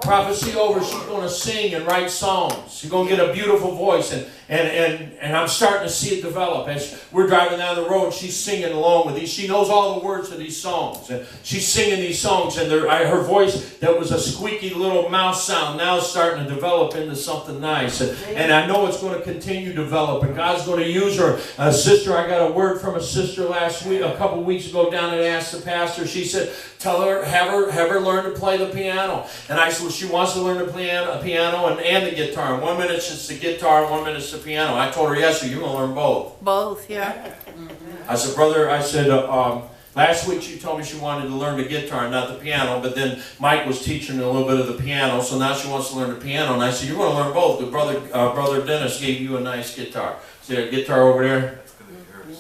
Prophecy over, she's going to sing and write songs. She's going to get a beautiful voice, and I'm starting to see it develop. As we're driving down the road, she's singing along with these. She knows all the words of these songs, and she's singing these songs, and her voice that was a squeaky little mouse sound now is starting to develop into something nice. And I know it's going to continue to develop, and God's going to use her. Sister, I got a word from a sister last week, a couple weeks ago, down and asked the pastor. She said, tell her, have her learn to play the piano. And I said, well, she wants to learn the piano and the guitar. And 1 minute it's the guitar, and 1 minute it's the piano. I told her, yes, so you're going to learn both. Both, yeah. I said, brother, last week she told me she wanted to learn the guitar, not the piano, but then Mike was teaching her a little bit of the piano, so now she wants to learn the piano. And I said, you're going to learn both. The brother Dennis gave you a nice guitar. See that guitar over there?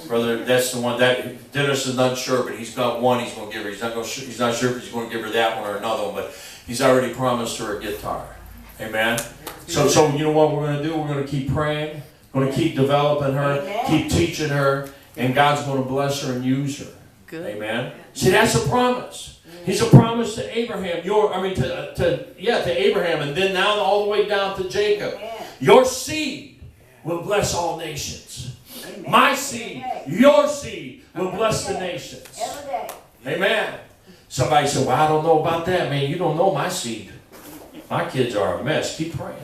Brother, that's the one that Dennis is not sure, but he's got one he's going to give her. He's not sure if he's going to give her that one or another one, but he's already promised her a guitar. Amen. So you know what we're going to do? We're going to keep praying. We're going to keep developing her, keep teaching her, and God's going to bless her and use her. Good. Amen. See, that's a promise. He's a promise to Abraham. To Abraham, and then now all the way down to Jacob. Your seed will bless all nations. Amen. My seed, your seed will bless the nations. Amen. Somebody said, well, I don't know about that, man. You don't know my seed. My kids are a mess. Keep praying.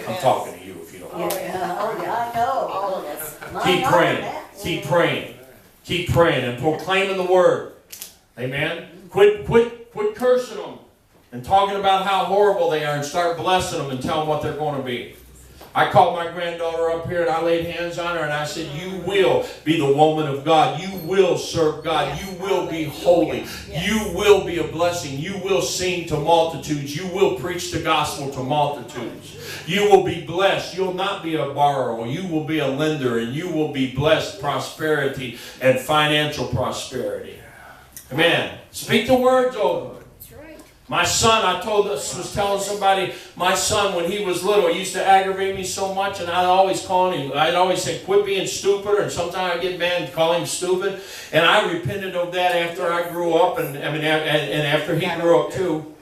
I'm talking to you if you don't know. I know. Keep praying. Keep praying. Keep praying and proclaiming the word. Amen. Quit cursing them and talking about how horrible they are, and start blessing them and tell them what they're going to be. I called my granddaughter up here and I laid hands on her and I said, you will be the woman of God. You will serve God. You will be holy. You will be a blessing. You will sing to multitudes. You will preach the gospel to multitudes. You will be blessed. You'll not be a borrower. You will be a lender, and you will be blessed prosperity and financial prosperity. Amen. Speak the words over. My son, was telling somebody, my son, when he was little, he used to aggravate me so much, and I'd always call him, I'd always say, quit being stupid, and sometimes I'd get mad and call him stupid. And I repented of that after I grew up, and after he grew up too.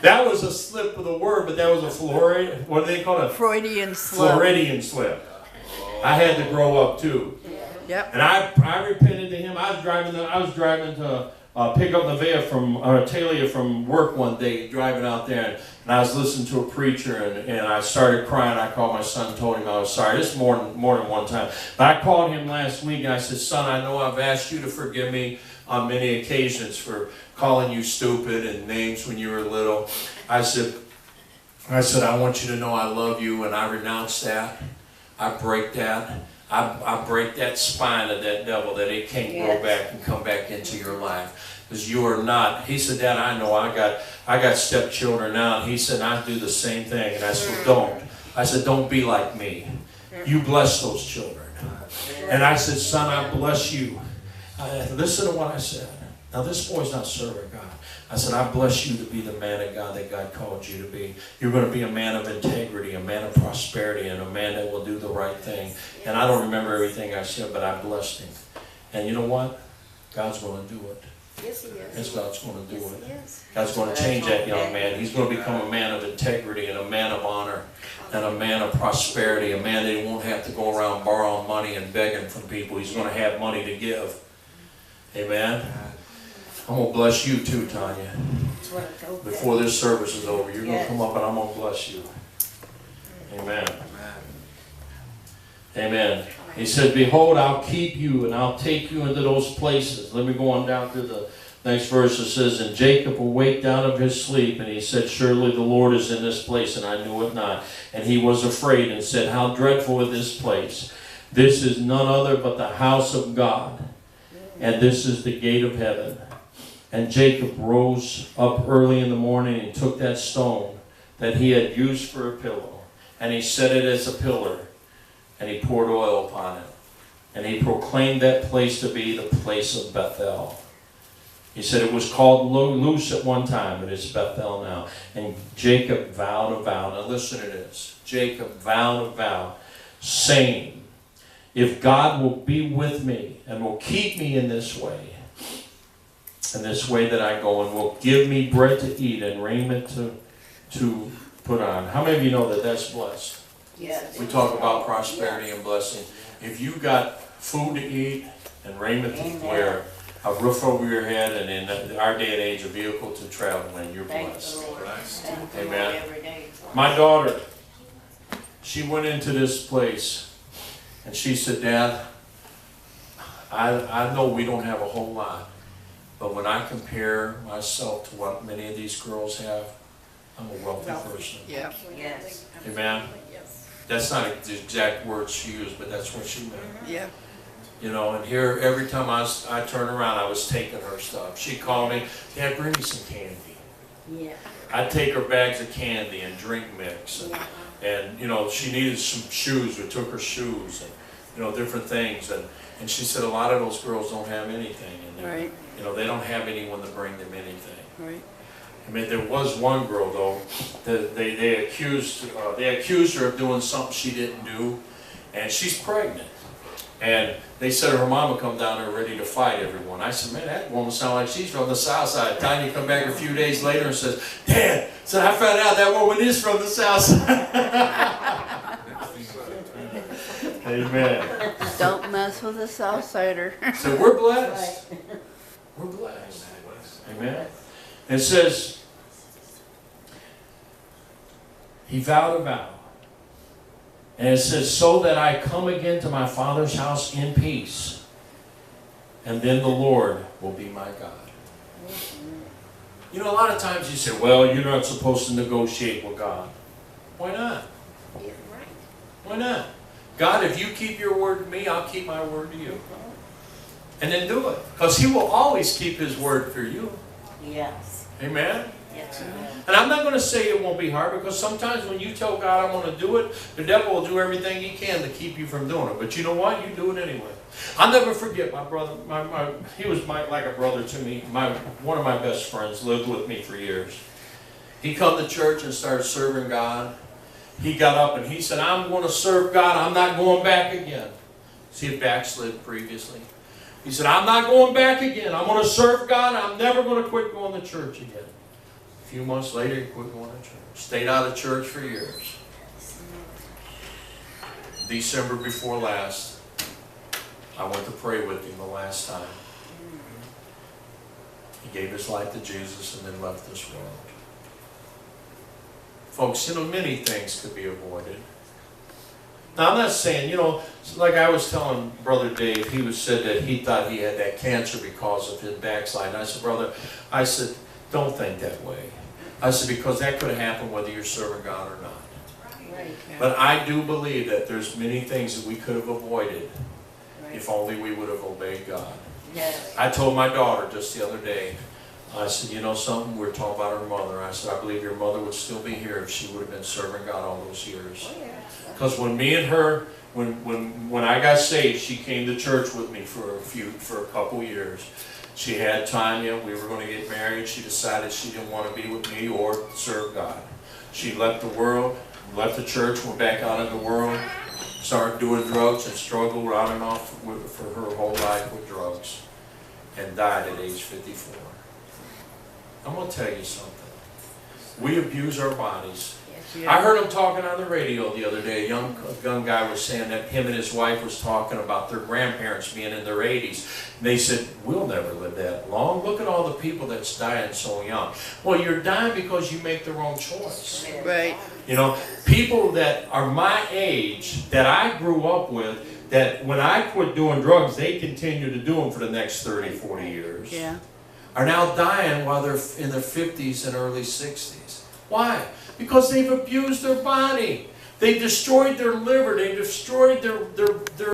That was a slip of the word, but that was a Floridian, what do they call it? Freudian slip. Floridian slip. I had to grow up too. Yep. And I repented to him. I was driving to pick up Nevaeh from Talia from work one day, driving out there, and I was listening to a preacher, and I started crying. I called my son and told him I was sorry. This is more than one time. But I called him last week, and I said, son, I know I've asked you to forgive me on many occasions for calling you stupid and names when you were little. I said, I want you to know I love you, and I renounce that. I break that. I break that spine of that devil, that it can't grow back and come back into your life. Because you are not. He said, Dad, I know I got stepchildren now. And he said, I do the same thing. And I said, don't. I said, don't be like me. You bless those children. And I said, son, I bless you. Listen to what I said. Now, this boy's not serving God. I said, I bless you to be the man of God that God called you to be. You're going to be a man of integrity, a man of prosperity, and a man that will do the right thing. And I don't remember everything I said, but I blessed him. And you know what? God's going to do it. Yes, he is. That's God's going to do it. Yes. God's going to change that young man. He's going to become a man of integrity and a man of honor and a man of prosperity, a man that won't have to go around borrowing money and begging from people. He's going to have money to give. Amen. I'm going to bless you too, Tanya. Before this service is over, you're going to come up and I'm going to bless you. Amen. Amen. He said, behold, I'll keep you and I'll take you into those places. Let me go on down to the next verse. It says, and Jacob awaked out of his sleep, and he said, surely the Lord is in this place, and I knew it not. And he was afraid and said, how dreadful is this place. This is none other but the house of God, and this is the gate of heaven. And Jacob rose up early in the morning and took that stone that he had used for a pillow, and he set it as a pillar, and he poured oil upon it. And he proclaimed that place to be the place of Bethel. He said it was called Luz at one time, but it's Bethel now. And Jacob vowed a vow. Now listen to this. Jacob vowed a vow, saying, if God will be with me and will keep me in this way that I go, and will give me bread to eat and raiment to put on. How many of you know that that's blessed? Yes. We talk about prosperity and blessing. If you got food to eat and raiment to wear, a roof over your head, and in our day and age, a vehicle to travel in, you're Thank the blessed. Lord. Thank the Lord Amen. every day. My daughter, she went into this place, and she said, Dad, I know we don't have a whole lot, but when I compare myself to what many of these girls have, I'm a wealthy person. Yeah. Yes. Amen. That's not the exact words she used, but that's what she meant. Yeah. You know, and here, every time I turned around, I was taking her stuff. She'd call me, Dad, bring me some candy. Yeah. I'd take her bags of candy and drink mix. And you know, she needed some shoes. We took her shoes and, you know, different things. And she said a lot of those girls don't have anything. And Right. you know, they don't have anyone to bring them anything. Right. I mean, there was one girl though that they accused her of doing something she didn't do, and she's pregnant. And they said her mama come down there ready to fight everyone. I said, man, that woman sounds like she's from the south side. Tanya come back a few days later and says, Dad, so I found out that woman is from the south side. Amen. Don't mess with a Southsider. So we're blessed. We're blessed. Amen. It says, he vowed a vow. And it says, so that I come again to my Father's house in peace, and then the Lord will be my God. You know, a lot of times you say, well, you're not supposed to negotiate with God. Why not? Why not? God, if you keep your word to me, I'll keep my word to you. And then do it. Because he will always keep his word for you. Yes. Amen? Yes. And I'm not going to say it won't be hard, because sometimes when you tell God I'm going to do it, the devil will do everything he can to keep you from doing it. But you know what? You do it anyway. I'll never forget my brother. He was like a brother to me. One of my best friends lived with me for years. He come to church and started serving God. He got up and he said, I'm going to serve God. I'm not going back again. See, he had backslid previously. He said, I'm not going back again. I'm going to serve God. I'm never going to quit going to church again. A few months later, he quit going to church. Stayed out of church for years. December before last, I went to pray with him the last time. He gave his life to Jesus and then left this world. Folks, you know, many things could be avoided. Now, I'm not saying, you know, like I was telling Brother Dave, he said that he thought he had that cancer because of his backslide. And I said, brother, don't think that way. I said, because that could have happened whether you're serving God or not. Right. But I do believe that there's many things that we could have avoided if only we would have obeyed God. Yes. I told my daughter just the other day, I said, you know something, we're talking about her mother. I said, I believe your mother would still be here if she would have been serving God all those years. Because when me and her, when I got saved, she came to church with me for a couple years. She had Tanya, we were going to get married. She decided she didn't want to be with me or serve God. She left the world, left the church, went back out in the world, started doing drugs and struggled on and off for her whole life with drugs, and died at age 54. I'm going to tell you something. We abuse our bodies. I heard him talking on the radio the other day. A young guy was saying that him and his wife was talking about their grandparents being in their 80s. And they said, we'll never live that long. Look at all the people that's dying so young. Well, you're dying because you make the wrong choice. Right. You know, people that are my age, that I grew up with, that when I quit doing drugs, they continue to do them for the next 30, 40 years. Yeah. Are now dying while they're in their 50s and early 60s. Why? Because they've abused their body. They destroyed their liver. They destroyed their